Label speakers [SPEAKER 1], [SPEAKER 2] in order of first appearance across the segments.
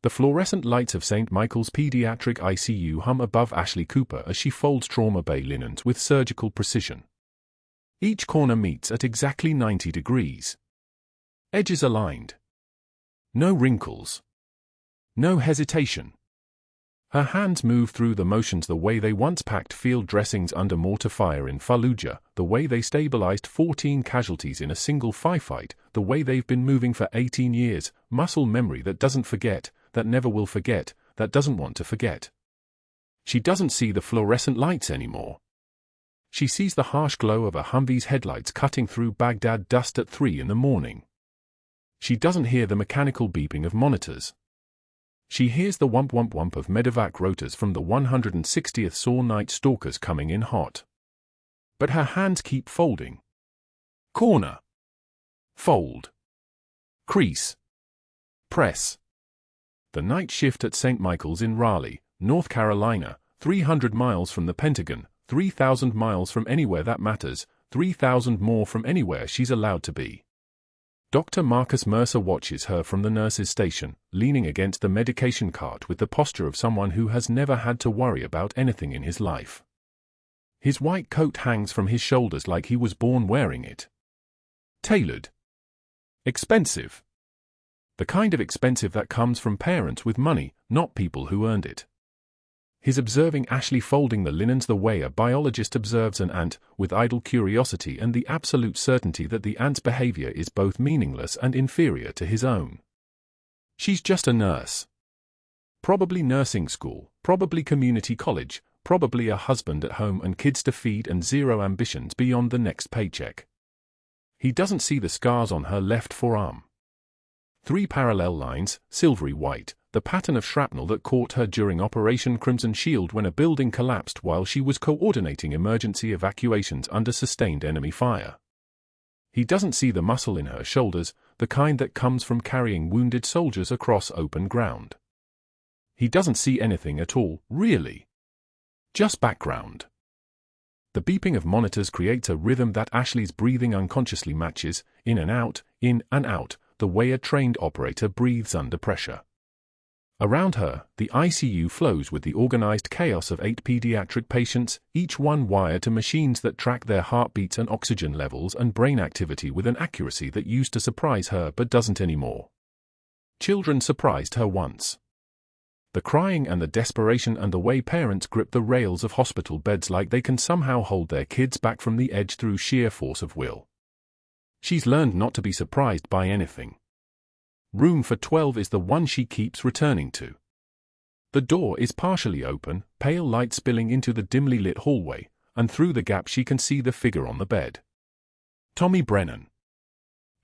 [SPEAKER 1] The fluorescent lights of St. Michael's Pediatric ICU hum above Ashley Cooper as she folds trauma bay linens with surgical precision. Each corner meets at exactly 90 degrees. Edges aligned. No wrinkles. No hesitation. Her hands move through the motions the way they once packed field dressings under mortar fire in Fallujah, the way they stabilized 14 casualties in a single firefight, the way they've been moving for 18 years, muscle memory that doesn't forget, that never will forget, that doesn't want to forget. She doesn't see the fluorescent lights anymore. She sees the harsh glow of a Humvee's headlights cutting through Baghdad dust at 3 in the morning. She doesn't hear the mechanical beeping of monitors. She hears the wump-wump-wump of medevac rotors from the 160th SAW Night Stalkers coming in hot. But her hands keep folding. Corner. Fold. Crease. Press. The night shift at St. Michael's in Raleigh, North Carolina, 300 miles from the Pentagon, 3,000 miles from anywhere that matters, 3,000 more from anywhere she's allowed to be. Dr. Marcus Mercer watches her from the nurse's station, leaning against the medication cart with the posture of someone who has never had to worry about anything in his life. His white coat hangs from his shoulders like he was born wearing it. Tailored. Expensive. The kind of expensive that comes from parents with money, not people who earned it. His observing Ashley folding the linens the way a biologist observes an ant, with idle curiosity and the absolute certainty that the ant's behavior is both meaningless and inferior to his own. She's just a nurse. Probably nursing school, probably community college, probably a husband at home and kids to feed and zero ambitions beyond the next paycheck. He doesn't see the scars on her left forearm. 3 parallel lines, silvery white, the pattern of shrapnel that caught her during Operation Crimson Shield when a building collapsed while she was coordinating emergency evacuations under sustained enemy fire. He doesn't see the muscle in her shoulders, the kind that comes from carrying wounded soldiers across open ground. He doesn't see anything at all, really. Just background. The beeping of monitors creates a rhythm that Ashley's breathing unconsciously matches, in and out, the way a trained operator breathes under pressure. Around her, the ICU flows with the organized chaos of 8 pediatric patients, each one wired to machines that track their heartbeats and oxygen levels and brain activity with an accuracy that used to surprise her but doesn't anymore. Children surprised her once. The crying and the desperation and the way parents grip the rails of hospital beds like they can somehow hold their kids back from the edge through sheer force of will. She's learned not to be surprised by anything. Room for 12 is the one she keeps returning to. The door is partially open, pale light spilling into the dimly lit hallway, and through the gap she can see the figure on the bed. Tommy Brennan.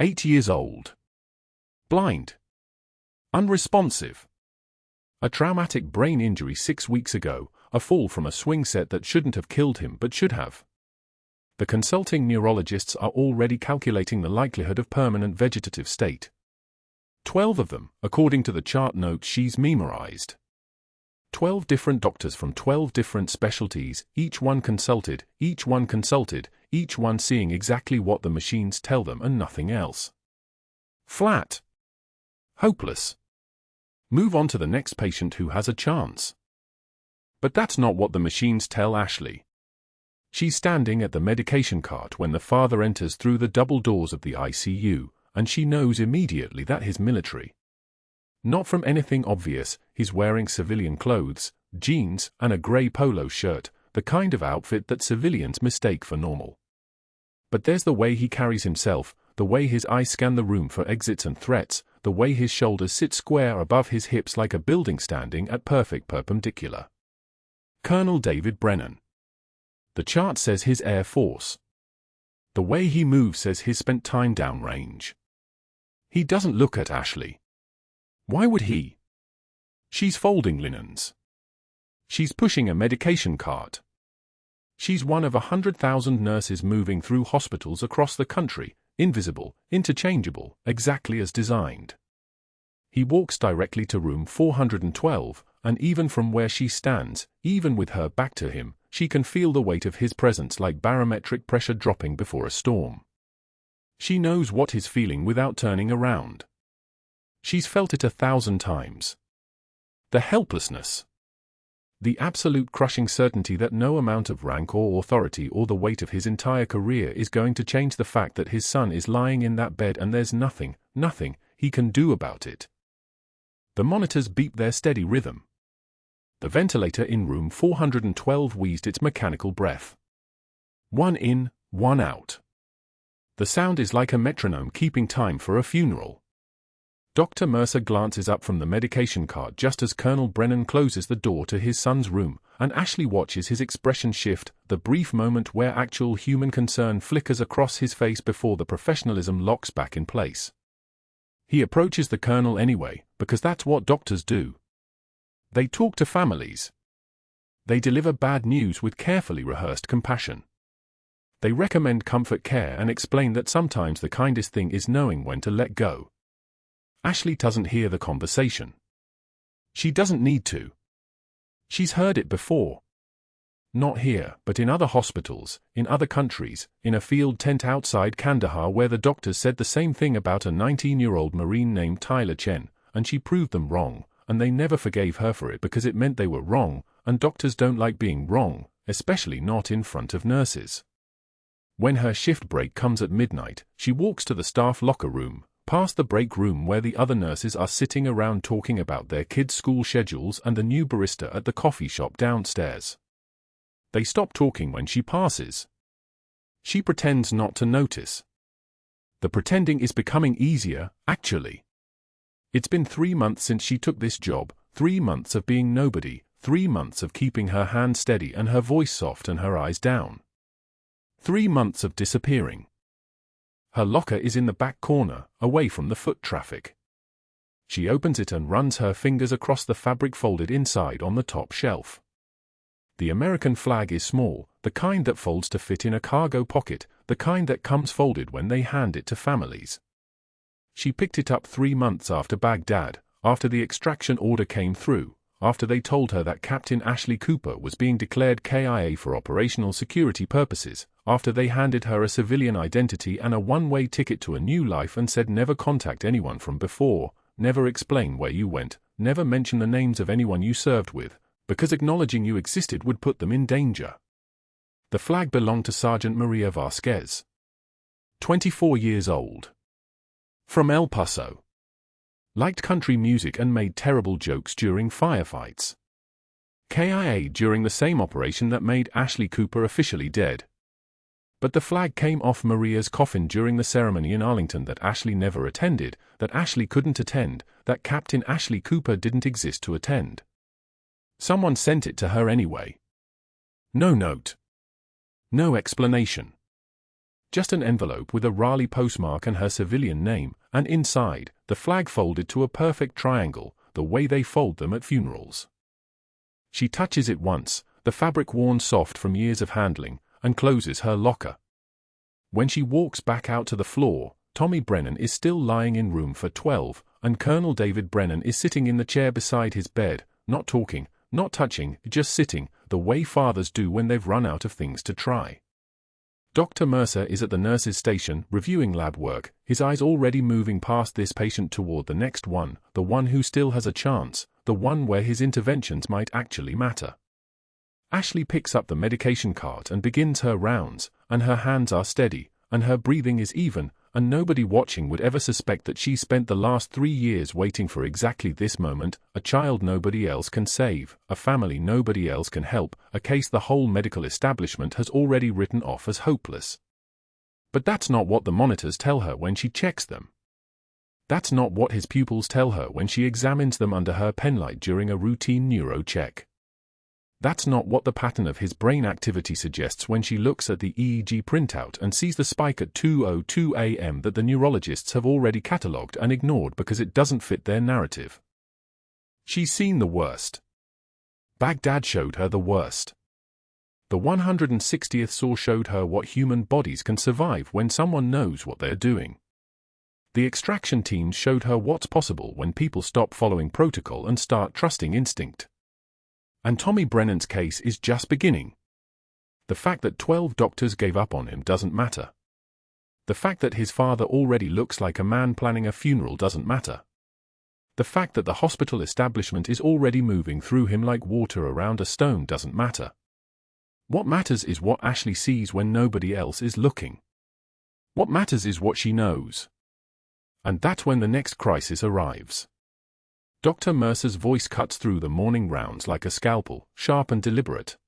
[SPEAKER 1] 8 years old. Blind. Unresponsive. A traumatic brain injury 6 weeks ago, a fall from a swing set that shouldn't have killed him but should have. The consulting neurologists are already calculating the likelihood of permanent vegetative state. 12 of them, according to the chart notes she's memorized. 12 different doctors from 12 different specialties, each one consulted, each one seeing exactly what the machines tell them and nothing else. Flat. Hopeless. Move on to the next patient who has a chance. But that's not what the machines tell Ashley. She's standing at the medication cart when the father enters through the double doors of the ICU, and she knows immediately that he's military. Not from anything obvious, he's wearing civilian clothes, jeans, and a grey polo shirt, the kind of outfit that civilians mistake for normal. But there's the way he carries himself, the way his eyes scan the room for exits and threats, the way his shoulders sit square above his hips like a building standing at perfect perpendicular. Colonel David Brennan. The chart says his Air Force. The way he moves says he's spent time downrange. He doesn't look at Ashley. Why would he? She's folding linens. She's pushing a medication cart. She's one of 100,000 nurses moving through hospitals across the country, invisible, interchangeable, exactly as designed. He walks directly to room 412, and even from where she stands, even with her back to him, she can feel the weight of his presence like barometric pressure dropping before a storm. She knows what he's feeling without turning around. She's felt it 1,000 times. The helplessness. The absolute crushing certainty that no amount of rank or authority or the weight of his entire career is going to change the fact that his son is lying in that bed and there's nothing he can do about it. The monitors beep their steady rhythm. The ventilator in room 412 wheezed its mechanical breath. One in, one out. The sound is like a metronome keeping time for a funeral. Dr. Mercer glances up from the medication cart just as Colonel Brennan closes the door to his son's room, and Ashley watches his expression shift, the brief moment where actual human concern flickers across his face before the professionalism locks back in place. He approaches the colonel anyway, because that's what doctors do. They talk to families. They deliver bad news with carefully rehearsed compassion. They recommend comfort care and explain that sometimes the kindest thing is knowing when to let go. Ashley doesn't hear the conversation. She doesn't need to. She's heard it before. Not here, but in other hospitals, in other countries, in a field tent outside Kandahar where the doctors said the same thing about a 19-year-old Marine named Tyler Chen, and she proved them wrong, and they never forgave her for it because it meant they were wrong, and doctors don't like being wrong, especially not in front of nurses. When her shift break comes at midnight, she walks to the staff locker room, past the break room where the other nurses are sitting around talking about their kids' school schedules and the new barista at the coffee shop downstairs. They stop talking when she passes. She pretends not to notice. The pretending is becoming easier, actually. It's been 3 months since she took this job, 3 months of being nobody, 3 months of keeping her hand steady and her voice soft and her eyes down. 3 months of disappearing. Her locker is in the back corner, away from the foot traffic. She opens it and runs her fingers across the fabric folded inside on the top shelf. The American flag is small, the kind that folds to fit in a cargo pocket, the kind that comes folded when they hand it to families. She picked it up 3 months after Baghdad, after the extraction order came through, after they told her that Captain Ashley Cooper was being declared KIA for operational security purposes, after they handed her a civilian identity and a one-way ticket to a new life and said never contact anyone from before, never explain where you went, never mention the names of anyone you served with, because acknowledging you existed would put them in danger. The flag belonged to Sergeant Maria Vasquez. 24 years old. From El Paso. Liked country music and made terrible jokes during firefights. KIA during the same operation that made Ashley Cooper officially dead. But the flag came off Maria's coffin during the ceremony in Arlington that Ashley never attended, that Ashley couldn't attend, that Captain Ashley Cooper didn't exist to attend. Someone sent it to her anyway. No note. No explanation. Just an envelope with a Raleigh postmark and her civilian name, and inside, the flag folded to a perfect triangle, the way they fold them at funerals. She touches it once, the fabric worn soft from years of handling, and closes her locker. When she walks back out to the floor, Tommy Brennan is still lying in room 412, and Colonel David Brennan is sitting in the chair beside his bed, not talking, not touching, just sitting, the way fathers do when they've run out of things to try. Dr. Mercer is at the nurse's station, reviewing lab work, his eyes already moving past this patient toward the next one, the one who still has a chance, the one where his interventions might actually matter. Ashley picks up the medication cart and begins her rounds, and her hands are steady, and her breathing is even, and nobody watching would ever suspect that she spent the last 3 years waiting for exactly this moment, a child nobody else can save, a family nobody else can help, a case the whole medical establishment has already written off as hopeless. But that's not what the monitors tell her when she checks them. That's not what his pupils tell her when she examines them under her penlight during a routine neuro check. That's not what the pattern of his brain activity suggests when she looks at the EEG printout and sees the spike at 2:02 a.m. that the neurologists have already catalogued and ignored because it doesn't fit their narrative. She's seen the worst. Baghdad showed her the worst. The 160th SAW showed her what human bodies can survive when someone knows what they're doing. The extraction teams showed her what's possible when people stop following protocol and start trusting instinct. And Tommy Brennan's case is just beginning. The fact that 12 doctors gave up on him doesn't matter. The fact that his father already looks like a man planning a funeral doesn't matter. The fact that the hospital establishment is already moving through him like water around a stone doesn't matter. What matters is what Ashley sees when nobody else is looking. What matters is what she knows. And that's when the next crisis arrives. Dr. Mercer's voice cuts through the morning rounds like a scalpel, sharp and deliberate.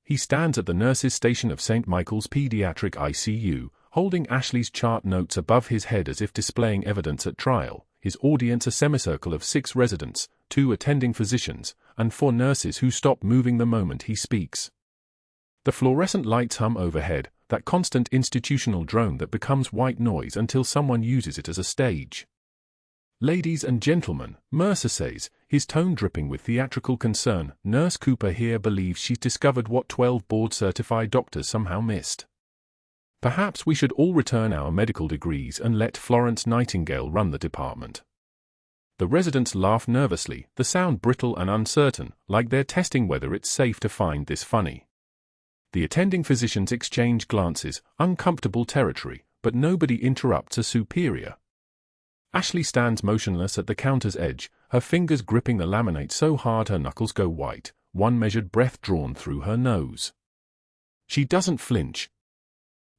[SPEAKER 1] He stands at the nurses' station of St. Michael's Pediatric ICU, holding Ashley's chart notes above his head as if displaying evidence at trial, his audience a semicircle of 6 residents, 2 attending physicians, and 4 nurses who stop moving the moment he speaks. The fluorescent lights hum overhead, that constant institutional drone that becomes white noise until someone uses it as a stage. "Ladies and gentlemen," Mercer says, his tone dripping with theatrical concern, "Nurse Cooper here believes she's discovered what 12 board-certified doctors somehow missed. Perhaps we should all return our medical degrees and let Florence Nightingale run the department." The residents laugh nervously, the sound brittle and uncertain, like they're testing whether it's safe to find this funny. The attending physicians exchange glances, uncomfortable territory, but nobody interrupts a superior. Ashley stands motionless at the counter's edge, her fingers gripping the laminate so hard her knuckles go white, one measured breath drawn through her nose. She doesn't flinch.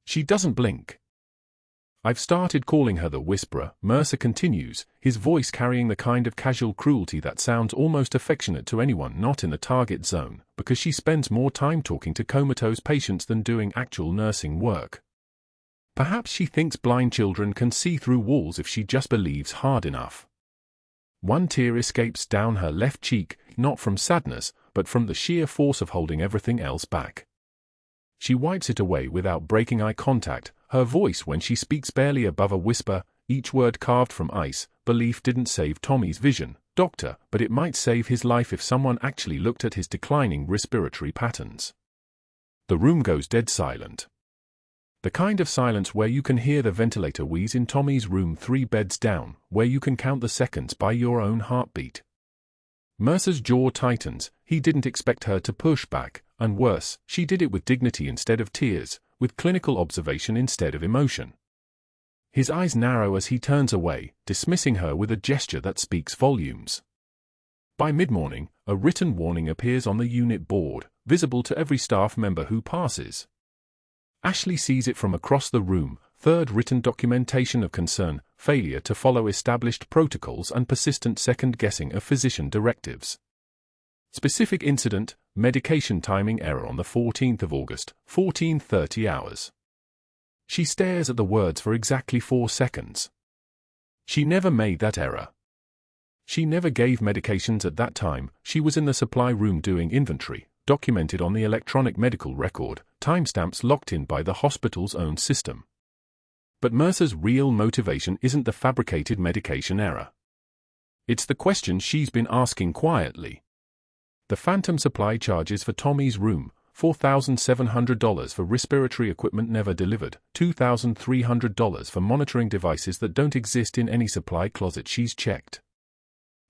[SPEAKER 1] She doesn't blink. "I've started calling her the Whisperer," Mercer continues, his voice carrying the kind of casual cruelty that sounds almost affectionate to anyone not in the target zone, because she spends more time talking to comatose patients than doing actual nursing work. Perhaps she thinks blind children can see through walls if she just believes hard enough. One tear escapes down her left cheek, not from sadness, but from the sheer force of holding everything else back. She wipes it away without breaking eye contact, her voice when she speaks barely above a whisper, each word carved from ice. "Belief didn't save Tommy's vision, doctor, but it might save his life if someone actually looked at his declining respiratory patterns." The room goes dead silent. The kind of silence where you can hear the ventilator wheeze in Tommy's room 3 beds down, where you can count the seconds by your own heartbeat. Mercer's jaw tightens, he didn't expect her to push back, and worse, she did it with dignity instead of tears, with clinical observation instead of emotion. His eyes narrow as he turns away, dismissing her with a gesture that speaks volumes. By mid-morning, a written warning appears on the unit board, visible to every staff member who passes. Ashley sees it from across the room, 3rd written documentation of concern, failure to follow established protocols and persistent second-guessing of physician directives. Specific incident, medication timing error on the 14th of August, 14:30 hours. She stares at the words for exactly 4 seconds. She never made that error. She never gave medications at that time. She was in the supply room doing inventory, documented on the electronic medical record, timestamps locked in by the hospital's own system. But Mercer's real motivation isn't the fabricated medication error. It's the question she's been asking quietly. The phantom supply charges for Tommy's room, $4,700 for respiratory equipment never delivered, $2,300 for monitoring devices that don't exist in any supply closet she's checked.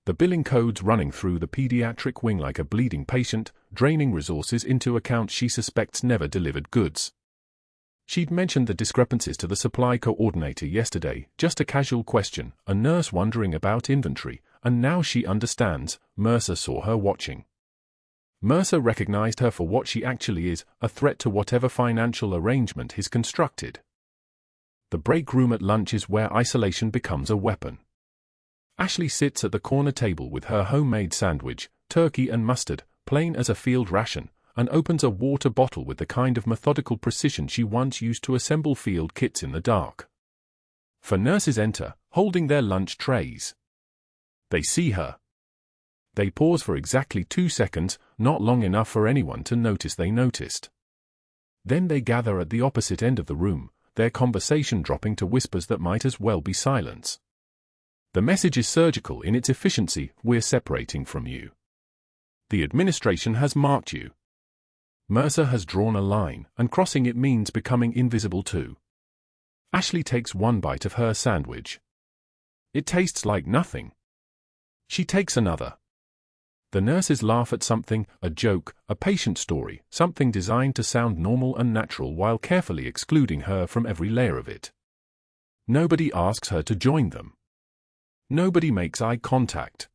[SPEAKER 1] The billing codes running through the pediatric wing like a bleeding patient, draining resources into accounts she suspects never delivered goods. She'd mentioned the discrepancies to the supply coordinator yesterday, just a casual question, a nurse wondering about inventory, and now she understands. Mercer saw her watching. Mercer recognized her for what she actually is, a threat to whatever financial arrangement he's constructed. The break room at lunch is where isolation becomes a weapon. Ashley sits at the corner table with her homemade sandwich, turkey and mustard, plain as a field ration, and opens a water bottle with the kind of methodical precision she once used to assemble field kits in the dark. 4 nurses enter, holding their lunch trays. They see her. They pause for exactly 2 seconds, not long enough for anyone to notice they noticed. Then they gather at the opposite end of the room, their conversation dropping to whispers that might as well be silence. The message is surgical in its efficiency: we're separating from you. The administration has marked you. Mercer has drawn a line, and crossing it means becoming invisible too. Ashley takes one bite of her sandwich. It tastes like nothing. She takes another. The nurses laugh at something, a joke, a patient story, something designed to sound normal and natural while carefully excluding her from every layer of it. Nobody asks her to join them. Nobody makes eye contact.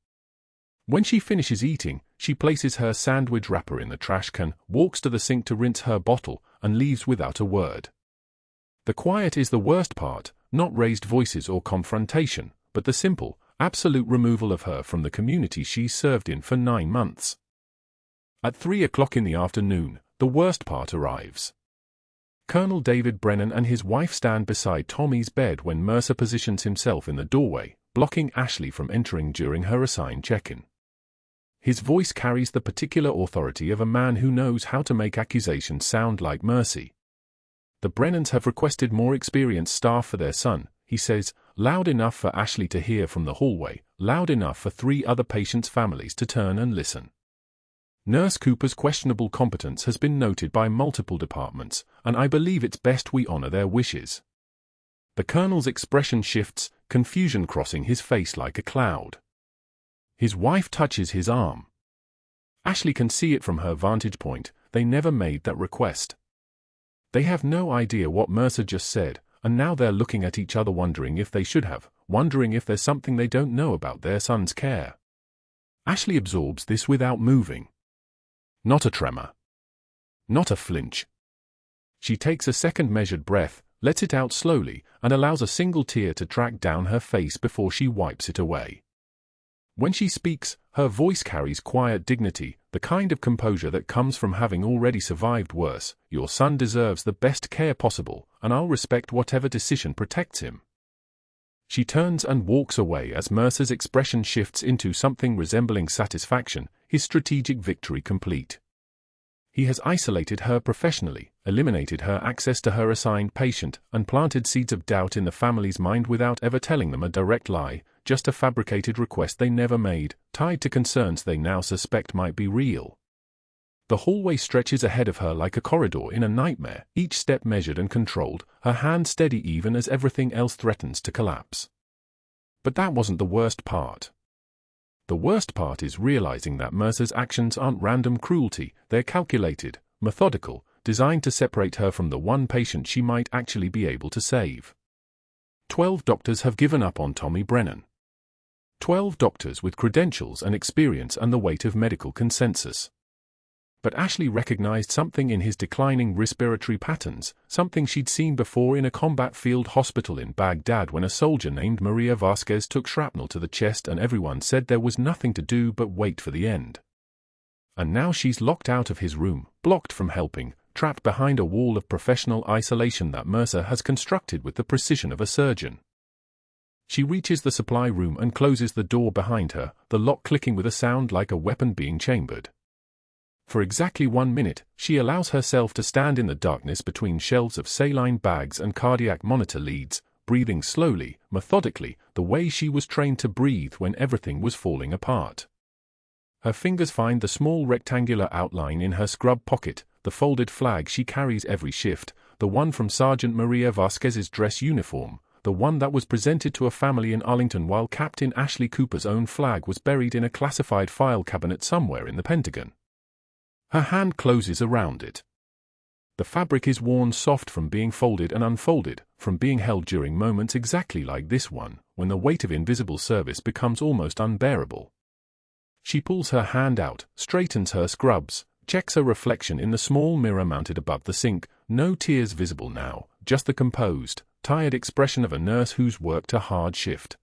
[SPEAKER 1] When she finishes eating, she places her sandwich wrapper in the trash can, walks to the sink to rinse her bottle, and leaves without a word. The quiet is the worst part, not raised voices or confrontation, but the simple, absolute removal of her from the community she's served in for 9 months. At 3 o'clock in the afternoon, the worst part arrives. Colonel David Brennan and his wife stand beside Tommy's bed when Mercer positions himself in the doorway, blocking Ashley from entering during her assigned check-in. His voice carries the particular authority of a man who knows how to make accusations sound like mercy. The Brennans have requested more experienced staff for their son, he says, loud enough for Ashley to hear from the hallway, loud enough for 3 other patients' families to turn and listen. Nurse Cooper's questionable competence has been noted by multiple departments, and I believe it's best we honor their wishes. The Colonel's expression shifts, confusion crossing his face like a cloud. His wife touches his arm. Ashley can see it from her vantage point. They never made that request. They have no idea what Mercer just said, and now they're looking at each other wondering if they should have, wondering if there's something they don't know about their son's care. Ashley absorbs this without moving. Not a tremor. Not a flinch. She takes a second measured breath, lets it out slowly, and allows a single tear to track down her face before she wipes it away. When she speaks, her voice carries quiet dignity, the kind of composure that comes from having already survived worse. Your son deserves the best care possible, and I'll respect whatever decision protects him. She turns and walks away as Mercer's expression shifts into something resembling satisfaction, his strategic victory complete. He has isolated her professionally, eliminated her access to her assigned patient, and planted seeds of doubt in the family's mind without ever telling them a direct lie, just a fabricated request they never made, tied to concerns they now suspect might be real. The hallway stretches ahead of her like a corridor in a nightmare, each step measured and controlled, her hand steady even as everything else threatens to collapse. But that wasn't the worst part. The worst part is realizing that Mercer's actions aren't random cruelty, they're calculated, methodical, designed to separate her from the one patient she might actually be able to save. 12 doctors have given up on Tommy Brennan. 12 doctors with credentials and experience and the weight of medical consensus. But Ashley recognized something in his declining respiratory patterns, something she'd seen before in a combat field hospital in Baghdad when a soldier named Maria Vasquez took shrapnel to the chest and everyone said there was nothing to do but wait for the end. And now she's locked out of his room, blocked from helping, trapped behind a wall of professional isolation that Mercer has constructed with the precision of a surgeon. She reaches the supply room and closes the door behind her, the lock clicking with a sound like a weapon being chambered. For exactly 1 minute, she allows herself to stand in the darkness between shelves of saline bags and cardiac monitor leads, breathing slowly, methodically, the way she was trained to breathe when everything was falling apart. Her fingers find the small rectangular outline in her scrub pocket, the folded flag she carries every shift, the one from Sergeant Maria Vasquez's dress uniform, the one that was presented to a family in Arlington while Captain Ashley Cooper's own flag was buried in a classified file cabinet somewhere in the Pentagon. Her hand closes around it. The fabric is worn soft from being folded and unfolded, from being held during moments exactly like this one, when the weight of invisible service becomes almost unbearable. She pulls her hand out, straightens her scrubs, checks a reflection in the small mirror mounted above the sink, no tears visible now, just the composed, tired expression of a nurse who's worked a hard shift.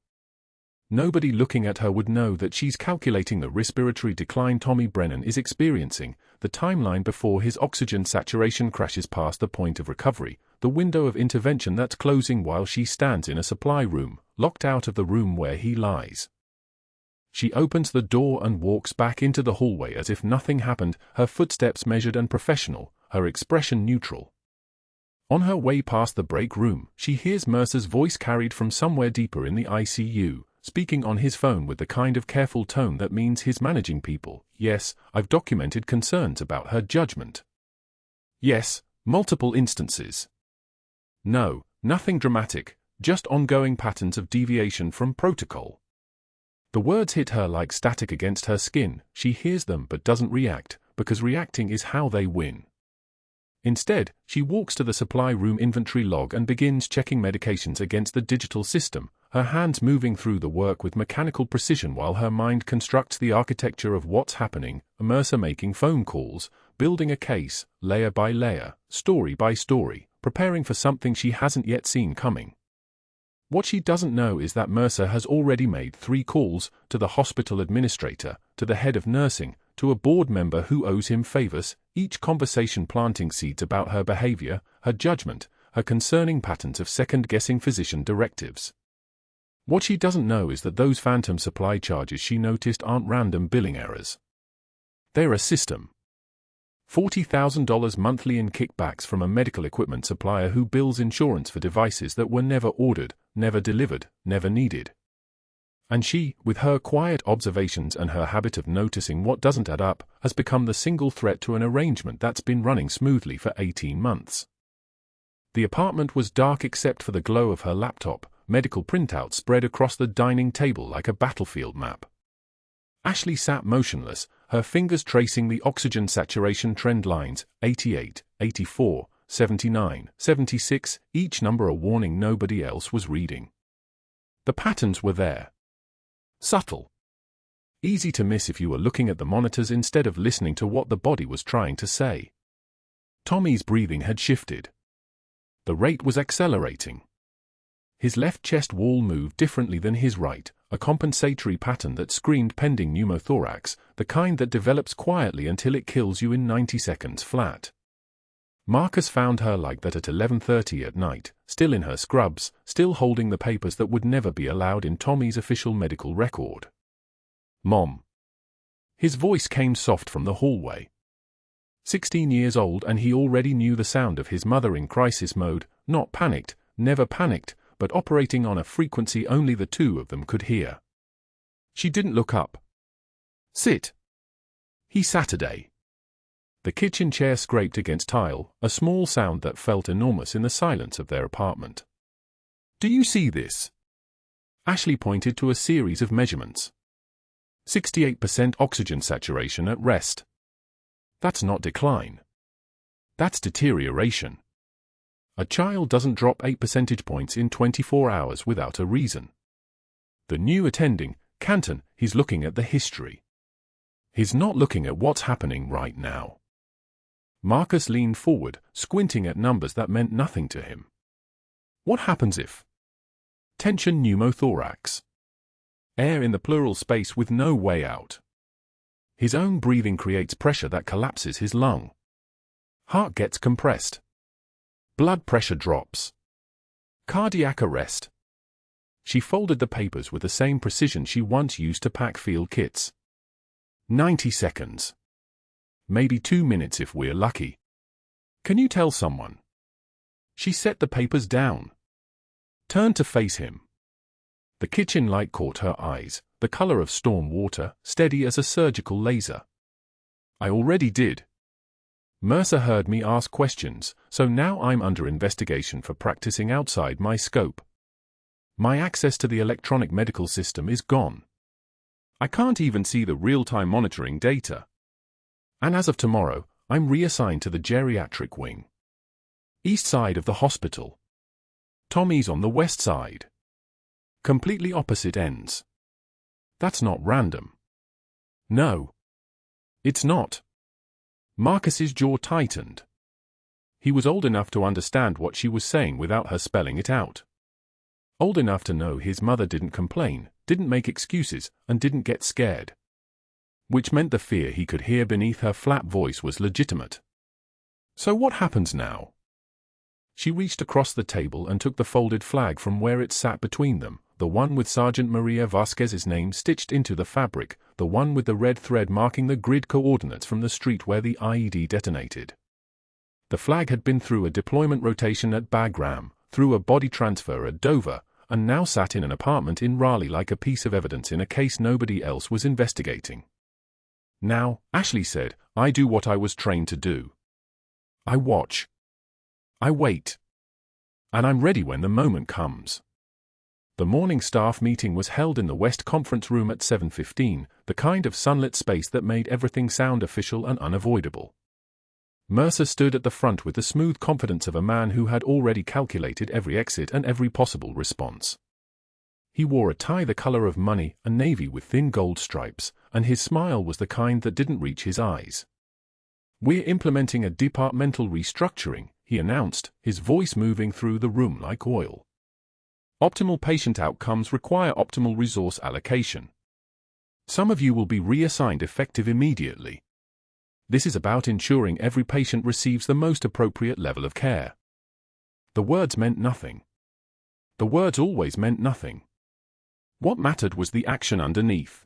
[SPEAKER 1] Nobody looking at her would know that she's calculating the respiratory decline Tommy Brennan is experiencing, the timeline before his oxygen saturation crashes past the point of recovery, the window of intervention that's closing while she stands in a supply room, locked out of the room where he lies. She opens the door and walks back into the hallway as if nothing happened, her footsteps measured and professional, her expression neutral. On her way past the break room, she hears Mercer's voice carried from somewhere deeper in the ICU, speaking on his phone with the kind of careful tone that means he's managing people. Yes, I've documented concerns about her judgment. Yes, multiple instances. No, nothing dramatic, just ongoing patterns of deviation from protocol. The words hit her like static against her skin. She hears them but doesn't react, because reacting is how they win. Instead, she walks to the supply room inventory log and begins checking medications against the digital system, her hands moving through the work with mechanical precision while her mind constructs the architecture of what's happening, Mercer making phone calls, building a case, layer by layer, story by story, preparing for something she hasn't yet seen coming. What she doesn't know is that Mercer has already made 3 calls, to the hospital administrator, to the head of nursing, to a board member who owes him favors, each conversation planting seeds about her behavior, her judgment, her concerning patterns of second-guessing physician directives. What she doesn't know is that those phantom supply charges she noticed aren't random billing errors. They're a system. $40,000 monthly in kickbacks from a medical equipment supplier who bills insurance for devices that were never ordered, never delivered, never needed. And she, with her quiet observations and her habit of noticing what doesn't add up, has become the single threat to an arrangement that's been running smoothly for 18 months. The apartment was dark except for the glow of her laptop, medical printouts spread across the dining table like a battlefield map. Ashley sat motionless, her fingers tracing the oxygen saturation trend lines, 88, 84, 79, 76, each number a warning nobody else was reading. The patterns were there. Subtle. Easy to miss if you were looking at the monitors instead of listening to what the body was trying to say. Tommy's breathing had shifted. The rate was accelerating. His left chest wall moved differently than his right, a compensatory pattern that screamed pending pneumothorax, the kind that develops quietly until it kills you in 90 seconds flat. Marcus found her like that at 11:30 at night, still in her scrubs, still holding the papers that would never be allowed in Tommy's official medical record. "Mom." His voice came soft from the hallway. 16 years old and he already knew the sound of his mother in crisis mode, not panicked, never panicked, but operating on a frequency only the two of them could hear. She didn't look up. "Sit." He Saturday. The kitchen chair scraped against tile, a small sound that felt enormous in the silence of their apartment. "Do you see this?" Ashley pointed to a series of measurements. 68% oxygen saturation at rest. That's not decline. That's deterioration. A child doesn't drop 8 percentage points in 24 hours without a reason. The new attending, Canton, he's looking at the history. He's not looking at what's happening right now. Marcus leaned forward, squinting at numbers that meant nothing to him. What happens if? Tension pneumothorax. Air in the pleural space with no way out. His own breathing creates pressure that collapses his lung. Heart gets compressed. Blood pressure drops. Cardiac arrest. She folded the papers with the same precision she once used to pack field kits. 90 seconds. Maybe 2 minutes if we're lucky. Can you tell someone? She set the papers down. Turned to face him. The kitchen light caught her eyes, the color of storm water, steady as a surgical laser. I already did. Mercer heard me ask questions, so now I'm under investigation for practicing outside my scope. My access to the electronic medical system is gone. I can't even see the real-time monitoring data. And as of tomorrow, I'm reassigned to the geriatric wing. East side of the hospital. Tommy's on the west side. Completely opposite ends. That's not random. No. It's not. Marcus's jaw tightened. He was old enough to understand what she was saying without her spelling it out. Old enough to know his mother didn't complain, didn't make excuses, and didn't get scared. Which meant the fear he could hear beneath her flat voice was legitimate. So what happens now? She reached across the table and took the folded flag from where it sat between them, the one with Sergeant Maria Vasquez's name stitched into the fabric, the one with the red thread marking the grid coordinates from the street where the IED detonated. The flag had been through a deployment rotation at Bagram, through a body transfer at Dover, and now sat in an apartment in Raleigh like a piece of evidence in a case nobody else was investigating. Now, Ashley said, I do what I was trained to do. I watch. I wait. And I'm ready when the moment comes. The morning staff meeting was held in the West Conference Room at 7:15, the kind of sunlit space that made everything sound official and unavoidable. Mercer stood at the front with the smooth confidence of a man who had already calculated every exit and every possible response. He wore a tie the color of money, a navy with thin gold stripes, and his smile was the kind that didn't reach his eyes. "We're implementing a departmental restructuring," he announced, his voice moving through the room like oil. "Optimal patient outcomes require optimal resource allocation. Some of you will be reassigned effective immediately. This is about ensuring every patient receives the most appropriate level of care." The words meant nothing. The words always meant nothing. What mattered was the action underneath.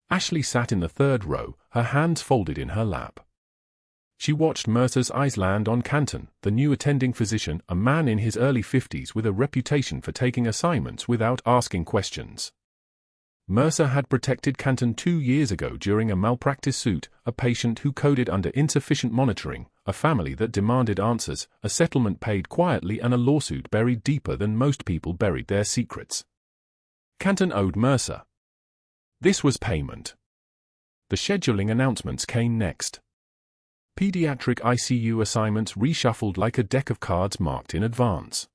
[SPEAKER 1] Ashley sat in the third row, her hands folded in her lap. She watched Mercer's eyes land on Canton, the new attending physician, a man in his early 50s with a reputation for taking assignments without asking questions. Mercer had protected Canton 2 years ago during a malpractice suit, a patient who coded under insufficient monitoring, a family that demanded answers, a settlement paid quietly, and a lawsuit buried deeper than most people buried their secrets. Canton owed Mercer. This was payment. The scheduling announcements came next. Pediatric ICU assignments reshuffled like a deck of cards marked in advance.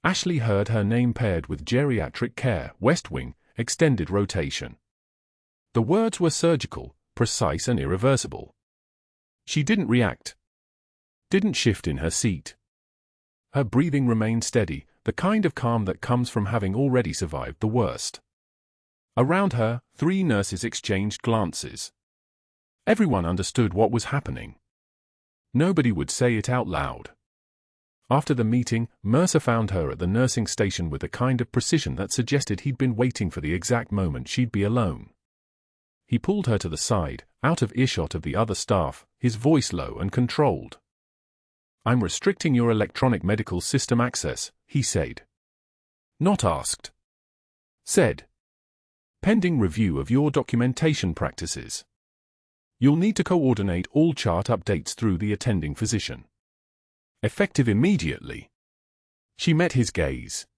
[SPEAKER 1] Ashley heard her name paired with geriatric care, West Wing, extended rotation. The words were surgical, precise and irreversible. She didn't react. Didn't shift in her seat. Her breathing remained steady, the kind of calm that comes from having already survived the worst. Around her, 3 nurses exchanged glances. Everyone understood what was happening. Nobody would say it out loud. After the meeting, Mercer found her at the nursing station with a kind of precision that suggested he'd been waiting for the exact moment she'd be alone. He pulled her to the side, out of earshot of the other staff, his voice low and controlled. "I'm restricting your electronic medical system access," he said. Not asked. Said. "Pending review of your documentation practices. You'll need to coordinate all chart updates through the attending physician. Effective immediately." She met his gaze.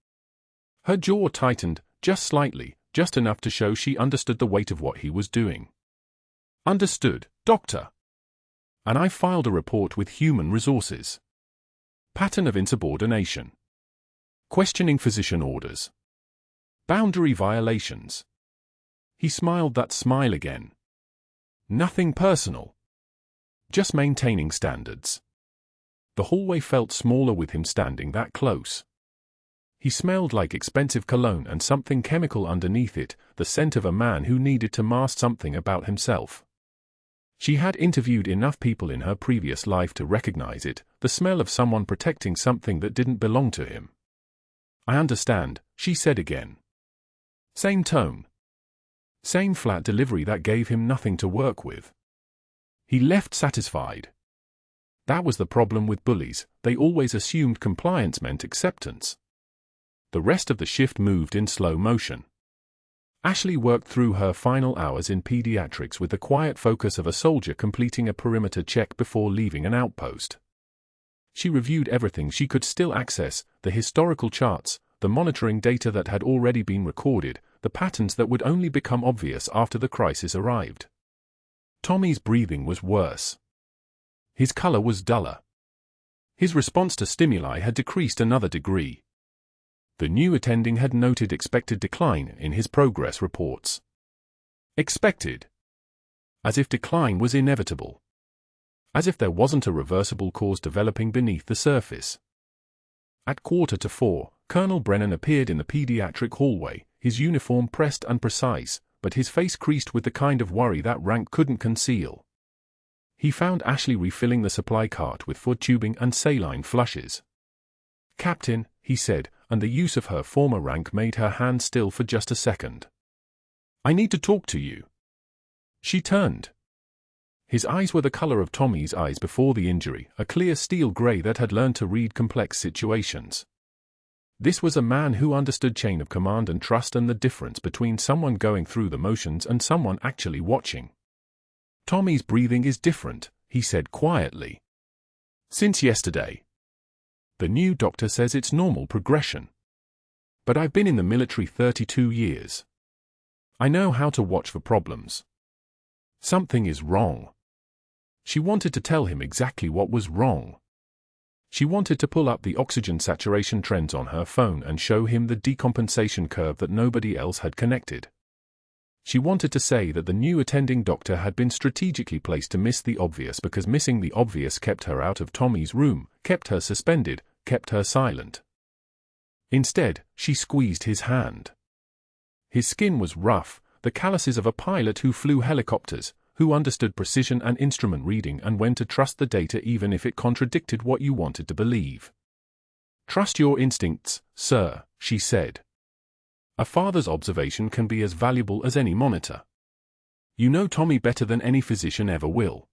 [SPEAKER 1] Her jaw tightened, just slightly, just enough to show she understood the weight of what he was doing. "Understood, doctor. And I filed a report with Human Resources. Pattern of insubordination. Questioning physician orders. Boundary violations." He smiled that smile again. "Nothing personal. Just maintaining standards." The hallway felt smaller with him standing that close. He smelled like expensive cologne and something chemical underneath it, the scent of a man who needed to mask something about himself. She had interviewed enough people in her previous life to recognize it, the smell of someone protecting something that didn't belong to him. "I understand," she said again. Same tone. Same flat delivery that gave him nothing to work with. He left satisfied. That was the problem with bullies, they always assumed compliance meant acceptance. The rest of the shift moved in slow motion. Ashley worked through her final hours in pediatrics with the quiet focus of a soldier completing a perimeter check before leaving an outpost. She reviewed everything she could still access, the historical charts, the monitoring data that had already been recorded, the patterns that would only become obvious after the crisis arrived. Tommy's breathing was worse. His color was duller. His response to stimuli had decreased another degree. The new attending had noted expected decline in his progress reports. Expected. As if decline was inevitable. As if there wasn't a reversible cause developing beneath the surface. At 3:45, Colonel Brennan appeared in the pediatric hallway, his uniform pressed and precise, but his face creased with the kind of worry that rank couldn't conceal. He found Ashley refilling the supply cart with foot tubing and saline flushes. "Captain," he said, and the use of her former rank made her hand still for just a second. "I need to talk to you." She turned. His eyes were the color of Tommy's eyes before the injury, a clear steel gray that had learned to read complex situations. This was a man who understood chain of command and trust and the difference between someone going through the motions and someone actually watching. "Tommy's breathing is different," he said quietly. "Since yesterday. The new doctor says it's normal progression. But I've been in the military 32 years. I know how to watch for problems. Something is wrong." She wanted to tell him exactly what was wrong. She wanted to pull up the oxygen saturation trends on her phone and show him the decompensation curve that nobody else had connected. She wanted to say that the new attending doctor had been strategically placed to miss the obvious because missing the obvious kept her out of Tommy's room, kept her suspended, kept her silent. Instead, she squeezed his hand. His skin was rough, the calluses of a pilot who flew helicopters, who understood precision and instrument reading and when to trust the data even if it contradicted what you wanted to believe. "Trust your instincts, sir," she said. "A father's observation can be as valuable as any monitor. You know Tommy better than any physician ever will."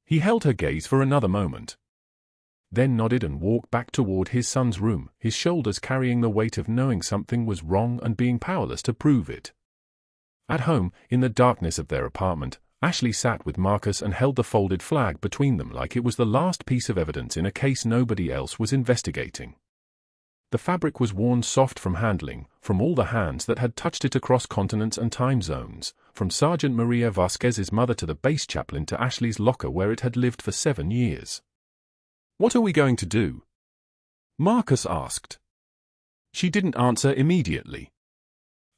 [SPEAKER 1] He held her gaze for another moment, then nodded and walked back toward his son's room, his shoulders carrying the weight of knowing something was wrong and being powerless to prove it. At home, in the darkness of their apartment, Ashley sat with Marcus and held the folded flag between them like it was the last piece of evidence in a case nobody else was investigating. The fabric was worn soft from handling, from all the hands that had touched it across continents and time zones, from Sergeant Maria Vasquez's mother to the base chaplain to Ashley's locker where it had lived for 7 years. "What are we going to do?" Marcus asked. She didn't answer immediately.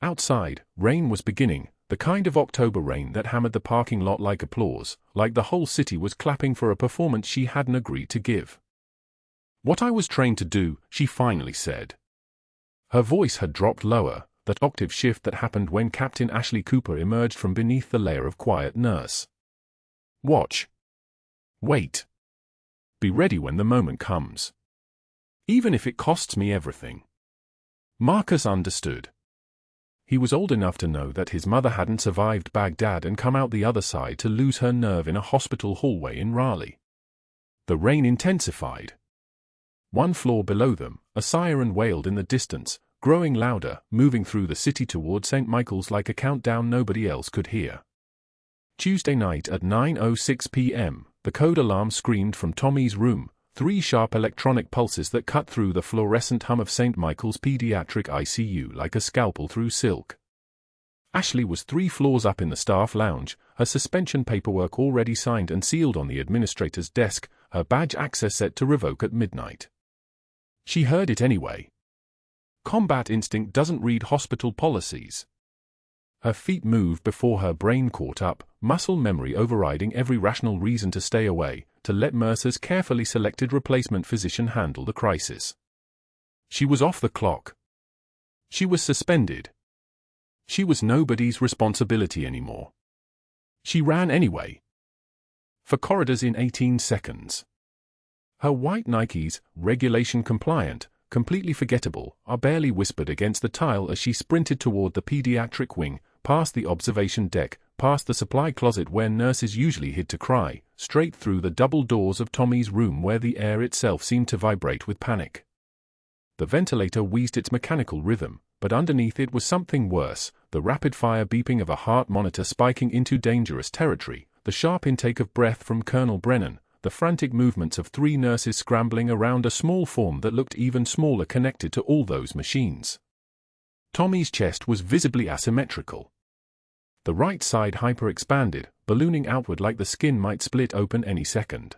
[SPEAKER 1] Outside, rain was beginning, the kind of October rain that hammered the parking lot like applause, like the whole city was clapping for a performance she hadn't agreed to give. "What I was trained to do," she finally said. Her voice had dropped lower, that octave shift that happened when Captain Ashley Cooper emerged from beneath the layer of quiet nurse. "Watch. Wait. Be ready when the moment comes. Even if it costs me everything." Marcus understood. He was old enough to know that his mother hadn't survived Baghdad and come out the other side to lose her nerve in a hospital hallway in Raleigh. The rain intensified. 1 floor below them, a siren wailed in the distance, growing louder, moving through the city toward St. Michael's like a countdown nobody else could hear. Tuesday night at 9:06 p.m., the code alarm screamed from Tommy's room, 3 sharp electronic pulses that cut through the fluorescent hum of St. Michael's pediatric ICU like a scalpel through silk. Ashley was 3 floors up in the staff lounge, her suspension paperwork already signed and sealed on the administrator's desk, her badge access set to revoke at midnight. She heard it anyway. Combat instinct doesn't read hospital policies. Her feet moved before her brain caught up, muscle memory overriding every rational reason to stay away, to let Mercer's carefully selected replacement physician handle the crisis. She was off the clock. She was suspended. She was nobody's responsibility anymore. She ran anyway. For corridors in 18 seconds. Her white Nikes, regulation compliant, completely forgettable, are barely whispered against the tile as she sprinted toward the pediatric wing, past the observation deck, past the supply closet where nurses usually hid to cry, straight through the double doors of Tommy's room where the air itself seemed to vibrate with panic. The ventilator wheezed its mechanical rhythm, but underneath it was something worse, the rapid-fire beeping of a heart monitor spiking into dangerous territory, the sharp intake of breath from Colonel Brennan, the frantic movements of 3 nurses scrambling around a small form that looked even smaller connected to all those machines. Tommy's chest was visibly asymmetrical. The right side hyper-expanded, ballooning outward like the skin might split open any second.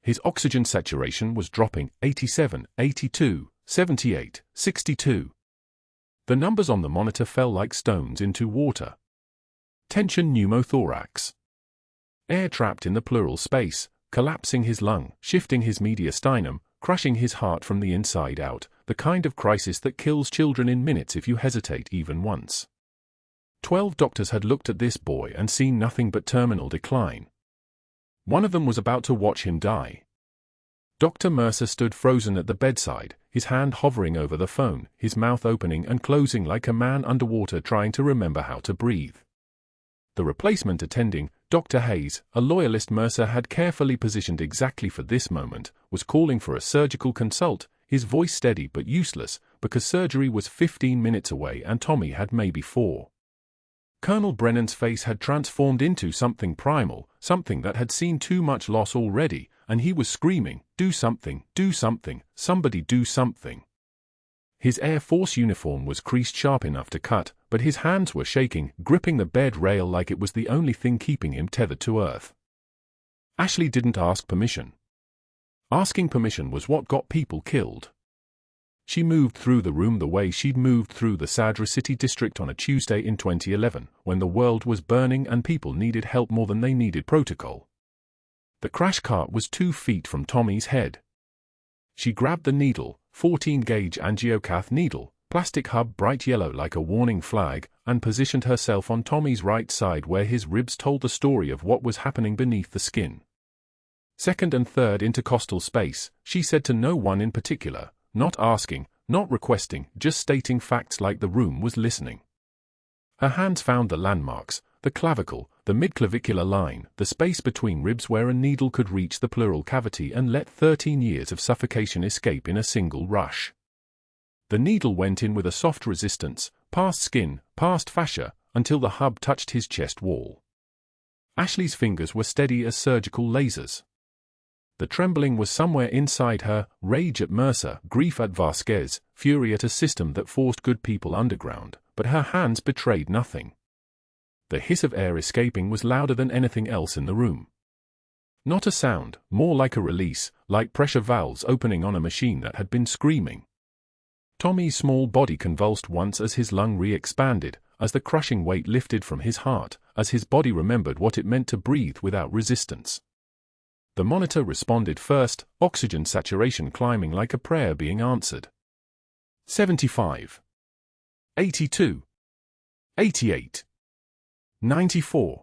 [SPEAKER 1] His oxygen saturation was dropping, 87, 82, 78, 62. The numbers on the monitor fell like stones into water. Tension pneumothorax. Air trapped in the pleural space, collapsing his lung, shifting his mediastinum, crushing his heart from the inside out, the kind of crisis that kills children in minutes if you hesitate even once. 12 doctors had looked at this boy and seen nothing but terminal decline. One of them was about to watch him die. Dr. Mercer stood frozen at the bedside, his hand hovering over the phone, his mouth opening and closing like a man underwater trying to remember how to breathe. The replacement attending, Dr. Hayes, a loyalist Mercer had carefully positioned exactly for this moment, was calling for a surgical consult, his voice steady but useless, because surgery was 15 minutes away and Tommy had maybe 4. Colonel Brennan's face had transformed into something primal, something that had seen too much loss already, and he was screaming, "Do something, somebody do something." His Air Force uniform was creased sharp enough to cut, but his hands were shaking, gripping the bed rail like it was the only thing keeping him tethered to earth. Ashley didn't ask permission. Asking permission was what got people killed. She moved through the room the way she'd moved through the Sadra City district on a Tuesday in 2011, when the world was burning and people needed help more than they needed protocol. The crash cart was 2 feet from Tommy's head. She grabbed the needle, 14-gauge angiocath needle, plastic hub bright yellow like a warning flag, and positioned herself on Tommy's right side where his ribs told the story of what was happening beneath the skin. Second and third intercostal space, she said to no one in particular, not asking, not requesting, just stating facts like the room was listening. Her hands found the landmarks, the clavicle, the midclavicular line, the space between ribs where a needle could reach the pleural cavity and let 13 years of suffocation escape in a single rush. The needle went in with a soft resistance, past skin, past fascia, until the hub touched his chest wall. Ashley's fingers were steady as surgical lasers. The trembling was somewhere inside her, rage at Mercer, grief at Vasquez, fury at a system that forced good people underground, but her hands betrayed nothing. The hiss of air escaping was louder than anything else in the room. Not a sound, more like a release, like pressure valves opening on a machine that had been screaming. Tommy's small body convulsed once as his lung re-expanded, as the crushing weight lifted from his heart, as his body remembered what it meant to breathe without resistance. The monitor responded first, oxygen saturation climbing like a prayer being answered. 75. 82. 88. 94.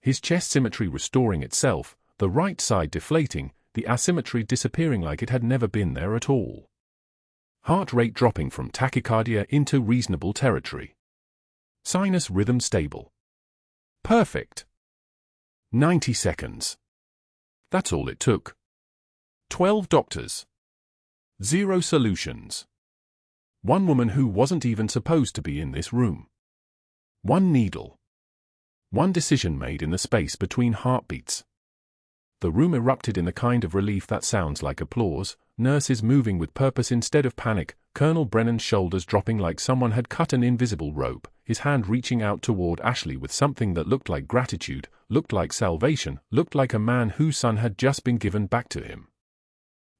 [SPEAKER 1] His chest symmetry restoring itself, the right side deflating, the asymmetry disappearing like it had never been there at all. Heart rate dropping from tachycardia into reasonable territory. Sinus rhythm stable. Perfect. 90 seconds. That's all it took. 12 doctors. 0 solutions. One woman who wasn't even supposed to be in this room. One needle. One decision made in the space between heartbeats. The room erupted in the kind of relief that sounds like applause, nurses moving with purpose instead of panic, Colonel Brennan's shoulders dropping like someone had cut an invisible rope, his hand reaching out toward Ashley with something that looked like gratitude, looked like salvation, looked like a man whose son had just been given back to him.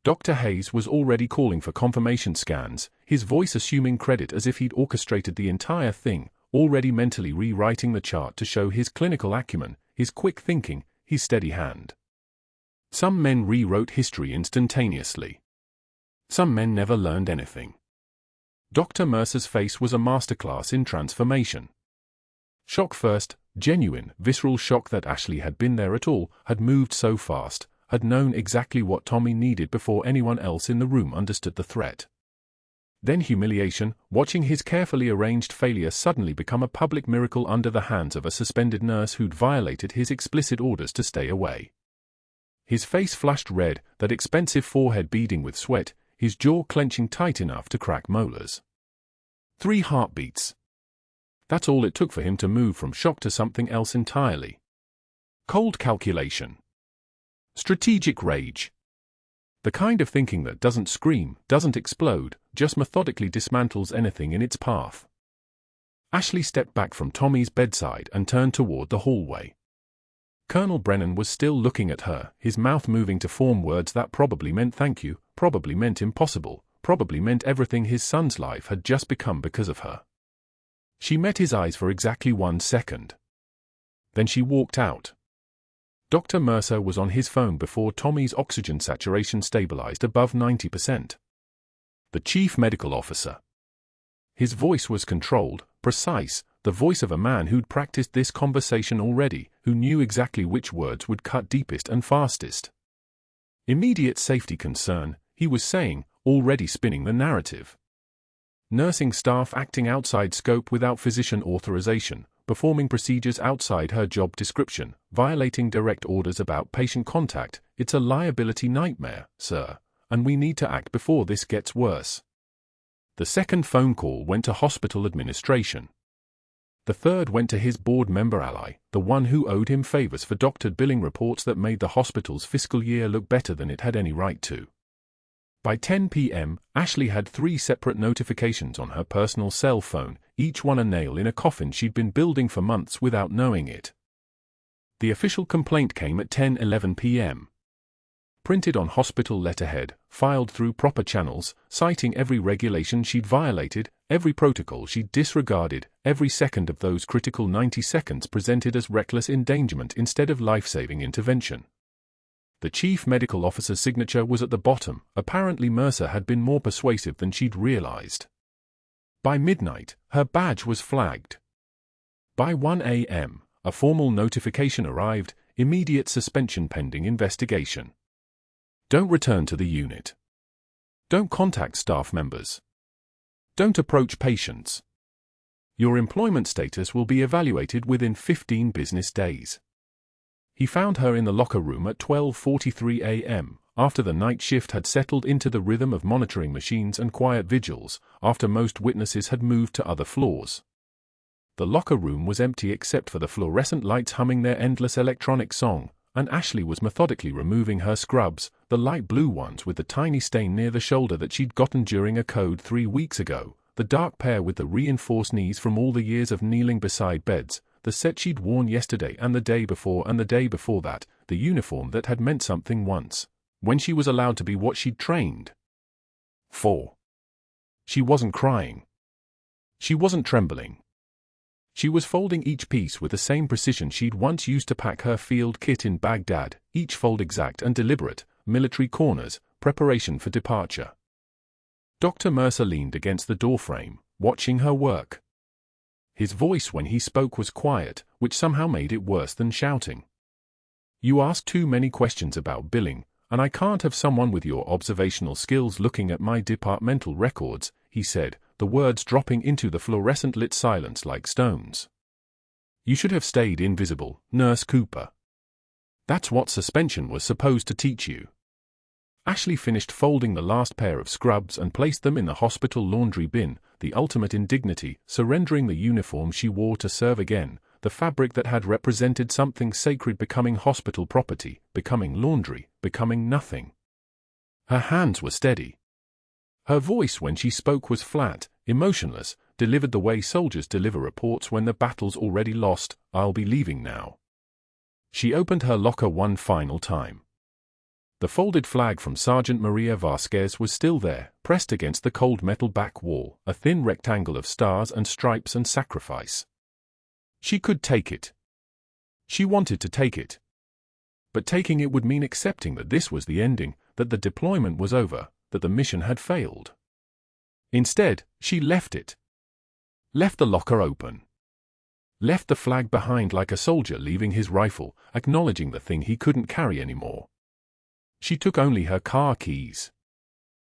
[SPEAKER 1] Dr. Hayes was already calling for confirmation scans, his voice assuming credit as if he'd orchestrated the entire thing, already mentally rewriting the chart to show his clinical acumen, his quick thinking, his steady hand. Some men rewrote history instantaneously. Some men never learned anything. Dr. Mercer's face was a masterclass in transformation. Shock first, genuine, visceral shock that Ashley had been there at all, had moved so fast, had known exactly what Tommy needed before anyone else in the room understood the threat. Then humiliation, watching his carefully arranged failure suddenly become a public miracle under the hands of a suspended nurse who'd violated his explicit orders to stay away. His face flushed red, that expensive forehead beading with sweat, his jaw clenching tight enough to crack molars. 3 heartbeats. That's all it took for him to move from shock to something else entirely. Cold calculation. Strategic rage. The kind of thinking that doesn't scream, doesn't explode, just methodically dismantles anything in its path. Ashley stepped back from Tommy's bedside and turned toward the hallway. Colonel Brennan was still looking at her, his mouth moving to form words that probably meant thank you, probably meant impossible, probably meant everything his son's life had just become because of her. She met his eyes for exactly 1 second. Then she walked out. Dr. Mercer was on his phone before Tommy's oxygen saturation stabilized above 90%. The chief medical officer. His voice was controlled, precise, the voice of a man who'd practiced this conversation already, who knew exactly which words would cut deepest and fastest. Immediate safety concern, he was saying, already spinning the narrative. Nursing staff acting outside scope without physician authorization, performing procedures outside her job description, violating direct orders about patient contact. It's a liability nightmare, sir, and we need to act before this gets worse. The second phone call went to hospital administration. The third went to his board member ally, the one who owed him favors for doctored billing reports that made the hospital's fiscal year look better than it had any right to. By 10 p.m., Ashley had 3 separate notifications on her personal cell phone, each one a nail in a coffin she'd been building for months without knowing it. The official complaint came at 10:11 p.m. Printed on hospital letterhead, filed through proper channels, citing every regulation she'd violated, every protocol she'd disregarded, every second of those critical 90 seconds presented as reckless endangerment instead of life-saving intervention. The chief medical officer's signature was at the bottom. Apparently Mercer had been more persuasive than she'd realized. By midnight, her badge was flagged. By 1 a.m., a formal notification arrived, immediate suspension pending investigation. Don't return to the unit. Don't contact staff members. Don't approach patients. Your employment status will be evaluated within 15 business days. He found her in the locker room at 12:43 a.m., after the night shift had settled into the rhythm of monitoring machines and quiet vigils, after most witnesses had moved to other floors. The locker room was empty except for the fluorescent lights humming their endless electronic song, and Ashley was methodically removing her scrubs, the light blue ones with the tiny stain near the shoulder that she'd gotten during a code 3 weeks ago, the dark pair with the reinforced knees from all the years of kneeling beside beds, the set she'd worn yesterday and the day before and the day before that, the uniform that had meant something once, when she was allowed to be what she'd trained for. She wasn't crying. She wasn't trembling. She was folding each piece with the same precision she'd once used to pack her field kit in Baghdad, each fold exact and deliberate, military corners, preparation for departure. Dr. Mercer leaned against the doorframe, watching her work. His voice when he spoke was quiet, which somehow made it worse than shouting. You ask too many questions about billing, and I can't have someone with your observational skills looking at my departmental records, he said, the words dropping into the fluorescent-lit silence like stones. You should have stayed invisible, Nurse Cooper. That's what suspension was supposed to teach you. Ashley finished folding the last pair of scrubs and placed them in the hospital laundry bin, the ultimate indignity, surrendering the uniform she wore to serve again, the fabric that had represented something sacred becoming hospital property, becoming laundry, becoming nothing. Her hands were steady. Her voice when she spoke was flat, emotionless, delivered the way soldiers deliver reports when the battle's already lost. I'll be leaving now. She opened her locker one final time. The folded flag from Sergeant Maria Vasquez was still there, pressed against the cold metal back wall, a thin rectangle of stars and stripes and sacrifice. She could take it. She wanted to take it. But taking it would mean accepting that this was the ending, that the deployment was over, that the mission had failed. Instead, she left it. Left the locker open. Left the flag behind like a soldier leaving his rifle, acknowledging the thing he couldn't carry anymore. She took only her car keys.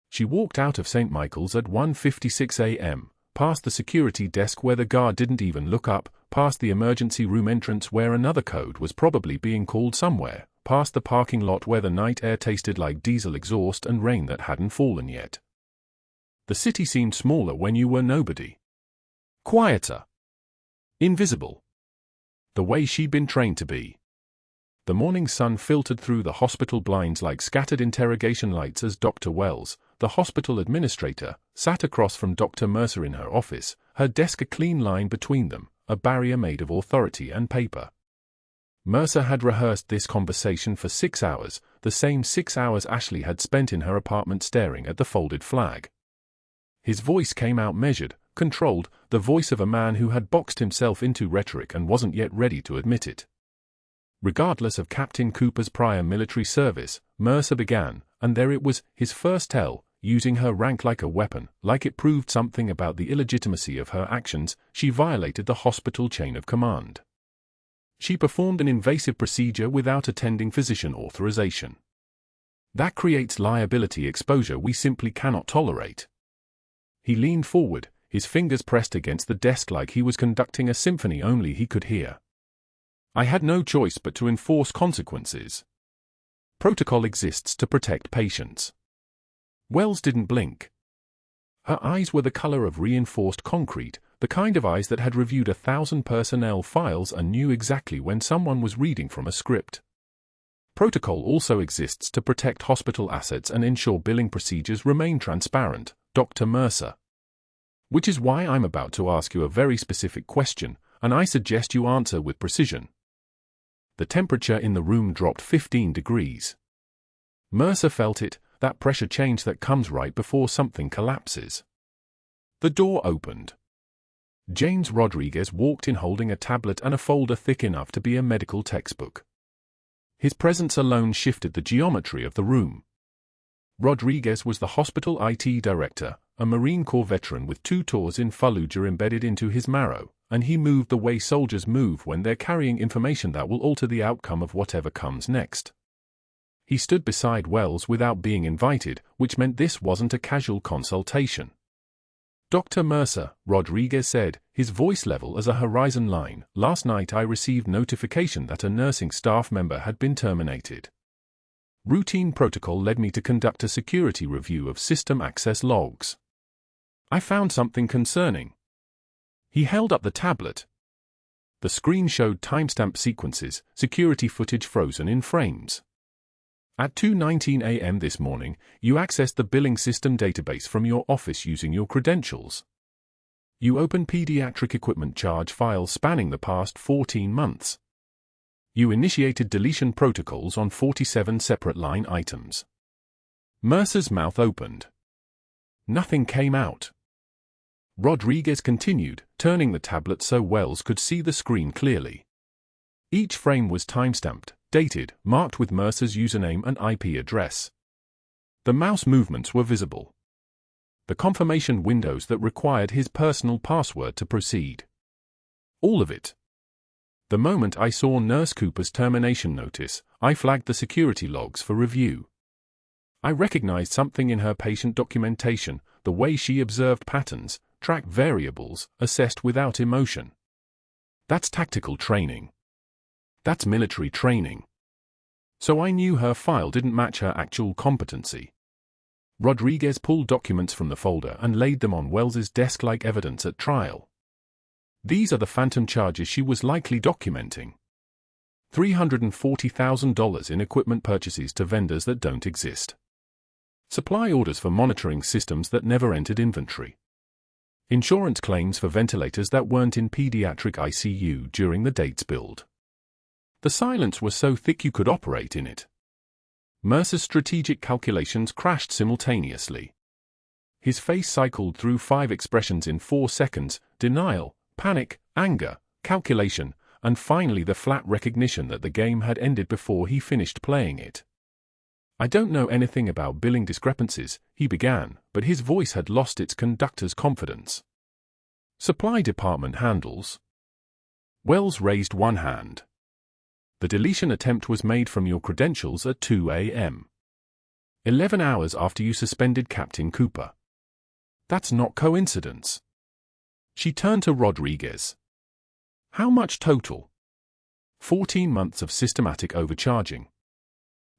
[SPEAKER 1] She walked out of St. Michael's at 1:56 a.m., past the security desk where the guard didn't even look up, past the emergency room entrance where another code was probably being called somewhere, past the parking lot where the night air tasted like diesel exhaust and rain that hadn't fallen yet. The city seemed smaller when you were nobody. Quieter. Invisible. The way she'd been trained to be. The morning sun filtered through the hospital blinds like scattered interrogation lights as Dr. Wells, the hospital administrator, sat across from Dr. Mercer in her office, her desk a clean line between them, a barrier made of authority and paper. Mercer had rehearsed this conversation for 6 hours, the same 6 hours Ashley had spent in her apartment staring at the folded flag. His voice came out measured, controlled, the voice of a man who had boxed himself into rhetoric and wasn't yet ready to admit it. Regardless of Captain Cooper's prior military service, Mercer began, and there it was, his first tell, using her rank like a weapon, like it proved something about the illegitimacy of her actions. She violated the hospital chain of command. She performed an invasive procedure without attending physician authorization. That creates liability exposure we simply cannot tolerate. He leaned forward, his fingers pressed against the desk like he was conducting a symphony only he could hear. I had no choice but to enforce consequences. Protocol exists to protect patients. Wells didn't blink. Her eyes were the color of reinforced concrete, the kind of eyes that had reviewed 1,000 personnel files and knew exactly when someone was reading from a script. Protocol also exists to protect hospital assets and ensure billing procedures remain transparent, Dr. Mercer. Which is why I'm about to ask you a very specific question, and I suggest you answer with precision. The temperature in the room dropped 15 degrees. Mercer felt it, that pressure change that comes right before something collapses. The door opened. James Rodriguez walked in holding a tablet and a folder thick enough to be a medical textbook. His presence alone shifted the geometry of the room. Rodriguez was the hospital IT director, a Marine Corps veteran with 2 tours in Fallujah embedded into his marrow, and he moved the way soldiers move when they're carrying information that will alter the outcome of whatever comes next. He stood beside Wells without being invited, which meant this wasn't a casual consultation. "Dr. Mercer," Rodriguez said, his voice level as a horizon line, "last night I received notification that a nursing staff member had been terminated. Routine protocol led me to conduct a security review of system access logs. I found something concerning." He held up the tablet. The screen showed timestamp sequences, security footage frozen in frames. At 2:19 a.m. this morning, you accessed the billing system database from your office using your credentials. You opened pediatric equipment charge files spanning the past 14 months. You initiated deletion protocols on 47 separate line items. Mercer's mouth opened. Nothing came out. Rodriguez continued, turning the tablet so Wells could see the screen clearly. Each frame was timestamped, dated, marked with Mercer's username and IP address. The mouse movements were visible. The confirmation windows that required his personal password to proceed. All of it. The moment I saw Nurse Cooper's termination notice, I flagged the security logs for review. I recognized something in her patient documentation, the way she observed patterns, tracked variables, assessed without emotion. That's tactical training. That's military training. So I knew her file didn't match her actual competency. Rodriguez pulled documents from the folder and laid them on Wells's desk like evidence at trial. These are the phantom charges she was likely documenting. $340,000 in equipment purchases to vendors that don't exist. Supply orders for monitoring systems that never entered inventory. Insurance claims for ventilators that weren't in pediatric ICU during the date's build. The silence was so thick you could operate in it. Mercer's strategic calculations crashed simultaneously. His face cycled through 5 expressions in 4 seconds: denial, panic, anger, calculation, and finally the flat recognition that the game had ended before he finished playing it. "I don't know anything about billing discrepancies," he began, but his voice had lost its conductor's confidence. "Supply department handles." Wells raised one hand. "The deletion attempt was made from your credentials at 2 a.m. 11 hours after you suspended Captain Cooper. That's not coincidence." She turned to Rodriguez. "How much total?" 14 months of systematic overcharging.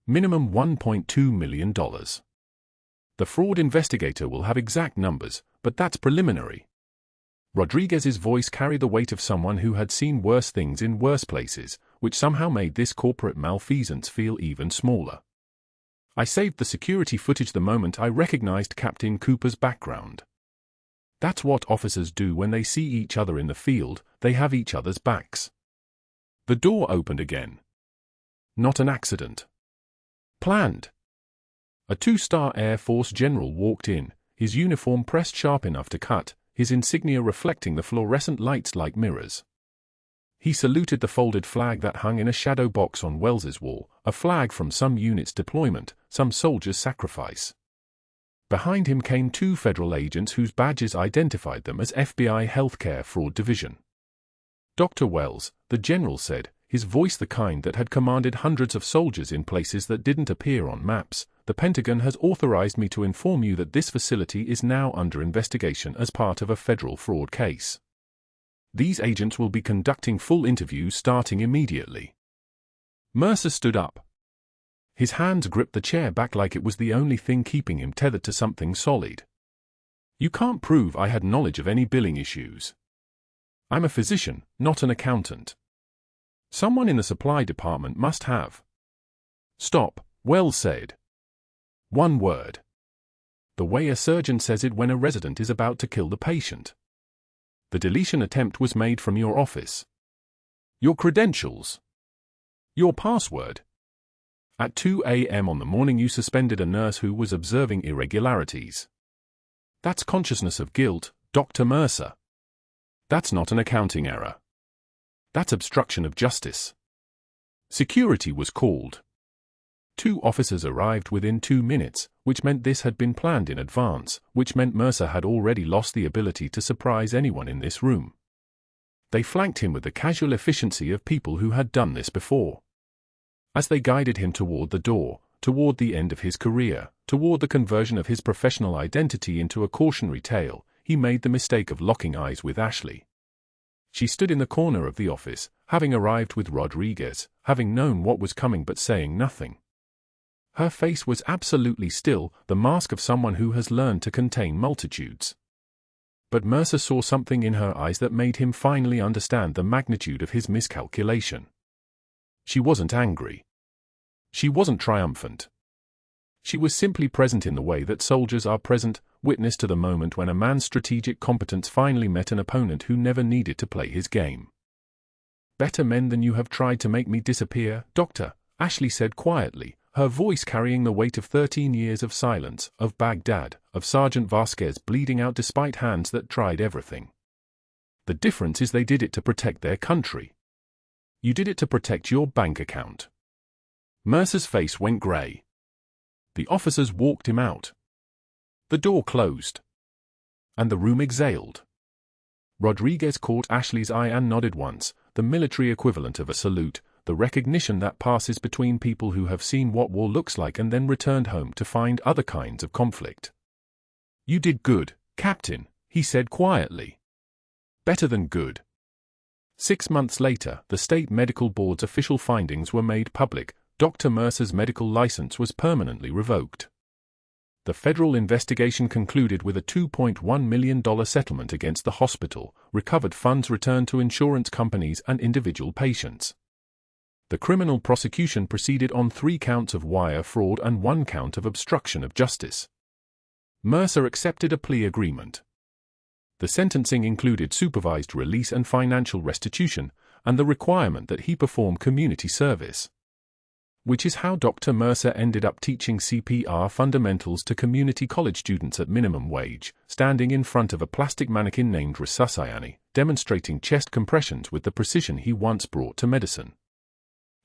[SPEAKER 1] Minimum $1.2 million. The fraud investigator will have exact numbers, but that's preliminary. Rodriguez's voice carried the weight of someone who had seen worse things in worse places, which somehow made this corporate malfeasance feel even smaller. "I saved the security footage the moment I recognized Captain Cooper's background. That's what officers do when they see each other in the field, they have each other's backs." The door opened again. Not an accident. Planned. A 2-star Air Force general walked in, his uniform pressed sharp enough to cut, his insignia reflecting the fluorescent lights like mirrors. He saluted the folded flag that hung in a shadow box on Wells's wall, a flag from some unit's deployment, some soldier's sacrifice. Behind him came 2 federal agents whose badges identified them as FBI Healthcare Fraud Division. "Dr. Wells," the general said, his voice the kind that had commanded hundreds of soldiers in places that didn't appear on maps, "the Pentagon has authorized me to inform you that this facility is now under investigation as part of a federal fraud case. These agents will be conducting full interviews starting immediately." Mercer stood up. His hands gripped the chair back like it was the only thing keeping him tethered to something solid. "You can't prove I had knowledge of any billing issues. I'm a physician, not an accountant. Someone in the supply department must have." "Stop," Wells said. "One word. The way a surgeon says it when a resident is about to kill the patient. The deletion attempt was made from your office. Your credentials." Your password. At 2 a.m. on the morning you suspended a nurse who was observing irregularities. That's consciousness of guilt, Dr. Mercer. That's not an accounting error. That's obstruction of justice. Security was called. 2 officers arrived within 2 minutes, which meant this had been planned in advance, which meant Mercer had already lost the ability to surprise anyone in this room. They flanked him with the casual efficiency of people who had done this before. As they guided him toward the door, toward the end of his career, toward the conversion of his professional identity into a cautionary tale, he made the mistake of locking eyes with Ashley. She stood in the corner of the office, having arrived with Rodriguez, having known what was coming but saying nothing. Her face was absolutely still, the mask of someone who has learned to contain multitudes. But Mercer saw something in her eyes that made him finally understand the magnitude of his miscalculation. She wasn't angry. She wasn't triumphant. She was simply present in the way that soldiers are present, witness to the moment when a man's strategic competence finally met an opponent who never needed to play his game. "Better men than you have tried to make me disappear, Doctor," Ashley said quietly, her voice carrying the weight of 13 years of silence, of Baghdad, of Sergeant Vasquez bleeding out despite hands that tried everything. "The difference is they did it to protect their country. You did it to protect your bank account." Mercer's face went grey. The officers walked him out. The door closed. And the room exhaled. Rodriguez caught Ashley's eye and nodded once, the military equivalent of a salute, the recognition that passes between people who have seen what war looks like and then returned home to find other kinds of conflict. "You did good, Captain," he said quietly. "Better than good." 6 months later, the State Medical Board's official findings were made public. Dr. Mercer's medical license was permanently revoked. The federal investigation concluded with a $2.1 million settlement against the hospital, recovered funds returned to insurance companies and individual patients. The criminal prosecution proceeded on 3 counts of wire fraud and 1 count of obstruction of justice. Mercer accepted a plea agreement. The sentencing included supervised release and financial restitution, and the requirement that he perform community service. Which is how Dr. Mercer ended up teaching CPR fundamentals to community college students at minimum wage, standing in front of a plastic mannequin named Resusciani, demonstrating chest compressions with the precision he once brought to medicine.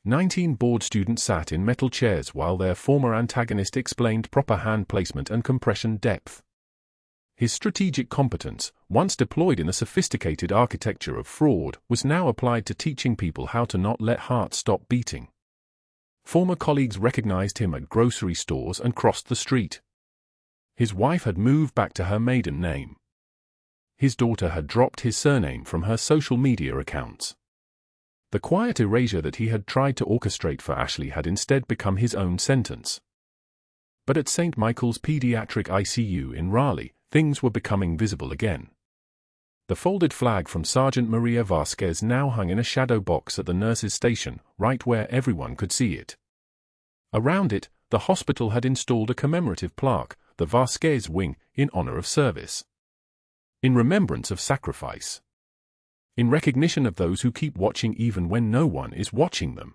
[SPEAKER 1] 19 board students sat in metal chairs while their former antagonist explained proper hand placement and compression depth. His strategic competence, once deployed in the sophisticated architecture of fraud, was now applied to teaching people how to not let hearts stop beating. Former colleagues recognized him at grocery stores and crossed the street. His wife had moved back to her maiden name. His daughter had dropped his surname from her social media accounts. The quiet erasure that he had tried to orchestrate for Ashley had instead become his own sentence. But at St. Michael's Pediatric ICU in Raleigh, things were becoming visible again. The folded flag from Sergeant Maria Vasquez now hung in a shadow box at the nurses' station, right where everyone could see it. Around it, the hospital had installed a commemorative plaque, the Vasquez Wing, in honor of service. In remembrance of sacrifice. In recognition of those who keep watching even when no one is watching them.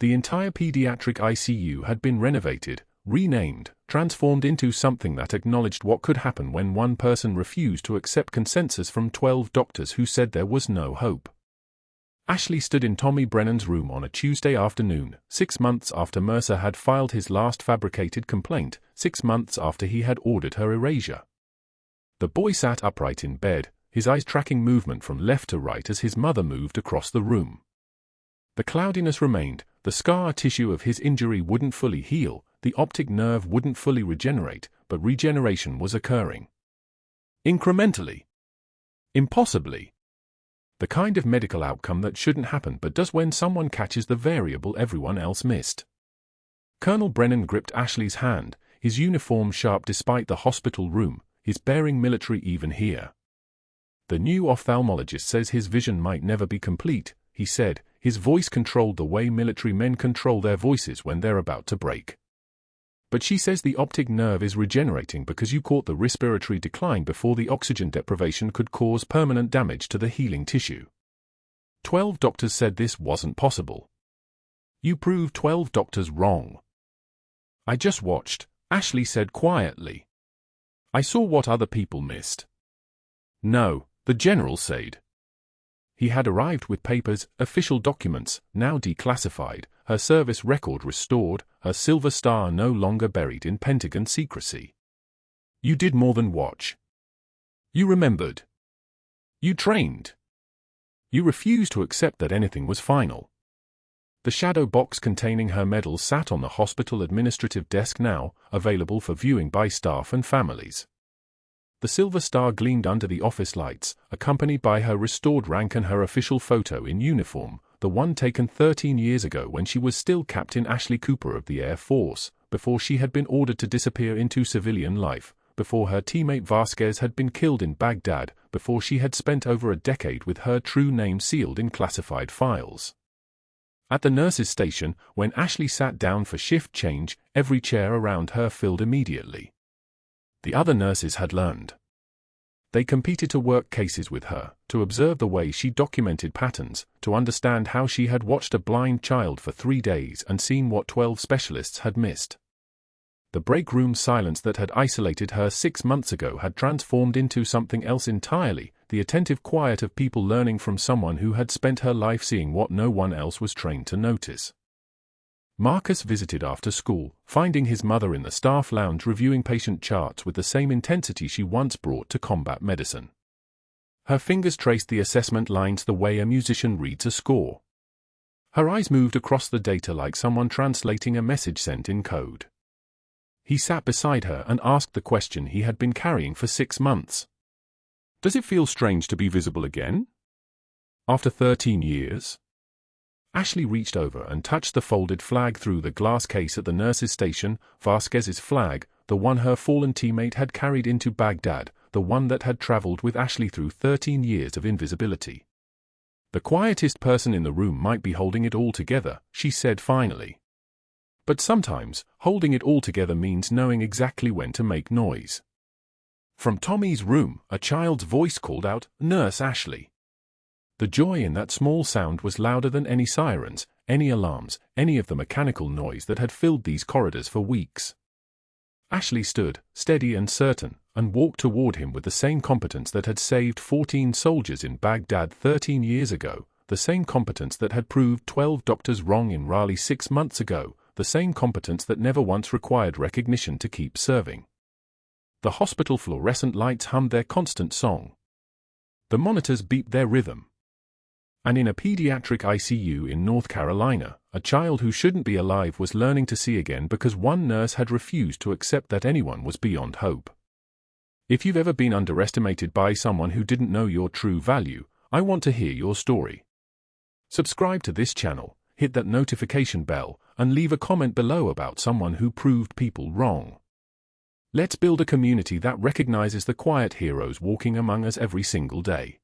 [SPEAKER 1] The entire pediatric ICU had been renovated, renamed, transformed into something that acknowledged what could happen when one person refused to accept consensus from 12 doctors who said there was no hope. Ashley stood in Tommy Brennan's room on a Tuesday afternoon, 6 months after Mercer had filed his last fabricated complaint, 6 months after he had ordered her erasure. The boy sat upright in bed, his eyes tracking movement from left to right as his mother moved across the room. The cloudiness remained, the scar tissue of his injury wouldn't fully heal, the optic nerve wouldn't fully regenerate, but regeneration was occurring. Incrementally. Impossibly. The kind of medical outcome that shouldn't happen but does when someone catches the variable everyone else missed. Colonel Brennan gripped Ashley's hand, his uniform sharp despite the hospital room, his bearing military even here. "The new ophthalmologist says his vision might never be complete," he said, his voice controlled the way military men control their voices when they're about to break. "But she says the optic nerve is regenerating because you caught the respiratory decline before the oxygen deprivation could cause permanent damage to the healing tissue. 12 doctors said this wasn't possible. You proved 12 doctors wrong. I just watched, Ashley said quietly. I saw what other people missed. No, the general said. He had arrived with papers, official documents, now declassified, her service record restored, her silver star no longer buried in Pentagon secrecy. You did more than watch. You remembered. You trained. You refused to accept that anything was final. The shadow box containing her medals sat on the hospital administrative desk now, available for viewing by staff and families. The silver star gleamed under the office lights, accompanied by her restored rank and her official photo in uniform, the one taken 13 years ago when she was still Captain Ashley Cooper of the Air Force, before she had been ordered to disappear into civilian life, before her teammate Vasquez had been killed in Baghdad, before she had spent over a decade with her true name sealed in classified files. At the nurse's station, when Ashley sat down for shift change, every chair around her filled immediately. The other nurses had learned. They competed to work cases with her, to observe the way she documented patterns, to understand how she had watched a blind child for 3 days and seen what 12 specialists had missed. The break room silence that had isolated her 6 months ago had transformed into something else entirely, the attentive quiet of people learning from someone who had spent her life seeing what no one else was trained to notice. Marcus visited after school, finding his mother in the staff lounge reviewing patient charts with the same intensity she once brought to combat medicine. Her fingers traced the assessment lines the way a musician reads a score. Her eyes moved across the data like someone translating a message sent in code. He sat beside her and asked the question he had been carrying for 6 months. Does it feel strange to be visible again? After 13 years? Ashley reached over and touched the folded flag through the glass case at the nurse's station, Vasquez's flag, the one her fallen teammate had carried into Baghdad, the one that had traveled with Ashley through 13 years of invisibility. The quietest person in the room might be holding it all together, she said finally. But sometimes, holding it all together means knowing exactly when to make noise. From Tommy's room, a child's voice called out, "Nurse Ashley." The joy in that small sound was louder than any sirens, any alarms, any of the mechanical noise that had filled these corridors for weeks. Ashley stood, steady and certain, and walked toward him with the same competence that had saved 14 soldiers in Baghdad 13 years ago, the same competence that had proved 12 doctors wrong in Raleigh 6 months ago, the same competence that never once required recognition to keep serving. The hospital fluorescent lights hummed their constant song. The monitors beeped their rhythm. And in a pediatric ICU in North Carolina, a child who shouldn't be alive was learning to see again because one nurse had refused to accept that anyone was beyond hope. If you've ever been underestimated by someone who didn't know your true value, I want to hear your story. Subscribe to this channel, hit that notification bell, and leave a comment below about someone who proved people wrong. Let's build a community that recognizes the quiet heroes walking among us every single day.